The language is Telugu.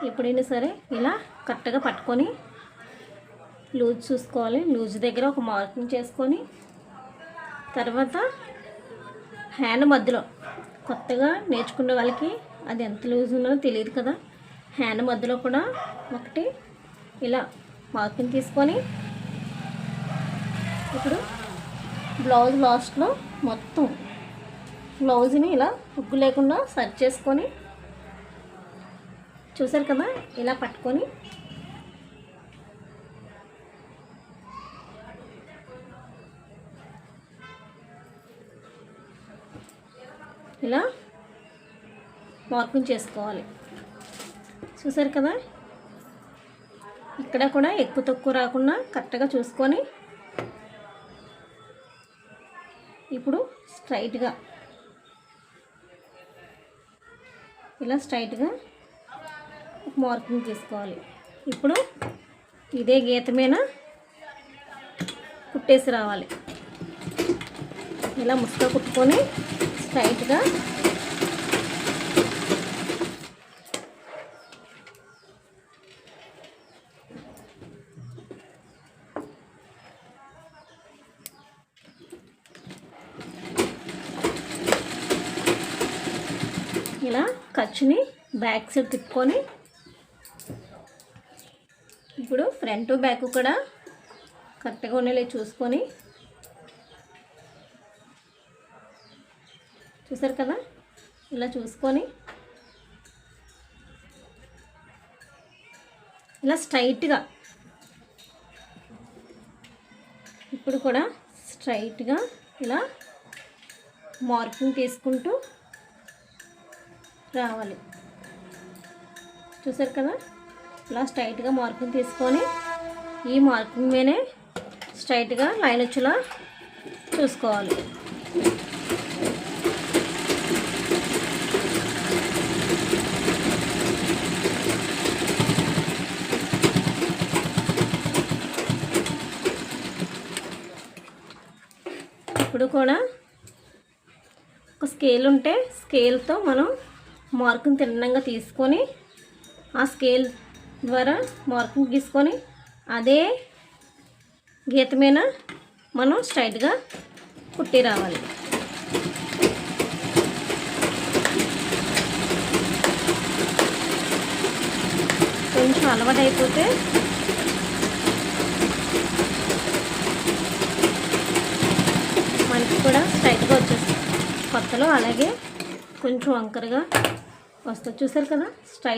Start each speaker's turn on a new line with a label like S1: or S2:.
S1: ఎప్పుడైనా సరే ఇలా కరెక్ట్గా పట్టుకొని లూజ్ చూసుకోవాలి. లూజ్ దగ్గర ఒక మార్కింగ్ చేసుకొని తర్వాత హ్యాండ్ మధ్యలో కొత్తగా నేర్చుకునే వాళ్ళకి అది ఎంత లూజ్ ఉన్నదో తెలియదు కదా, హ్యాండ్ మధ్యలో కూడా ఒకటి ఇలా మార్కింగ్ తీసుకొని ఇప్పుడు బ్లౌజ్ లాస్ట్లో మొత్తం బ్లౌజ్ని ఇలా ఉగ్గు లేకుండా సర్చ్ చేసుకొని చూసారు కదా, ఇలా పట్టుకొని ఇలా మార్కింగ్ చేసుకోవాలి. చూసారు కదా, ఇక్కడ కూడా ఎక్కువ తక్కువ రాకుండా కరెక్ట్గా చూసుకొని ఇప్పుడు స్ట్రైట్గా ఇలా స్ట్రైట్గా మార్కింగ్ చేసుకోవాలి. ఇప్పుడు ఇదే గీత మీద కుట్టేసి రావాలి. ఇలా ముసుగా కుట్టుకొని స్ట్రైట్గా ఇలా ఖర్చుని బ్యాక్ సైడ్ తిప్పుకొని ఇప్పుడు ఫ్రంట్ బ్యాక్ కూడా కరెక్ట్గా ఉండేలా చూసుకొని చూసారు కదా, ఇలా చూసుకొని ఇలా స్ట్రైట్గా ఇప్పుడు కూడా స్ట్రైట్గా ఇలా మార్కింగ్ తీసుకుంటూ రావాలి. చూసారు కదా, ఇలా స్ట్రైట్గా మార్కింగ్ తీసుకొని ఈ మార్కింగ్ మీదే స్ట్రైట్గా లైన్ వచ్చేలా చూసుకోవాలి. ఇప్పుడు కూడా ఒక స్కేల్ ఉంటే స్కేల్తో మనం మార్కింగ్ తిన్నంగా తీసుకొని ఆ స్కేల్ ద్వారా మార్కింగ్ తీసుకొని అదే గీత మీద మనం స్ట్రైట్గా కుట్టి రావాలి. కొంచెం అలవాటు అయిపోతే మనకి కూడా స్ట్రైట్గా వచ్చేస్తుంది. కొత్తలో అలాగే కొంచెం వంకరగా వస్తుంది. చూసారు కదా, స్ట్రైట్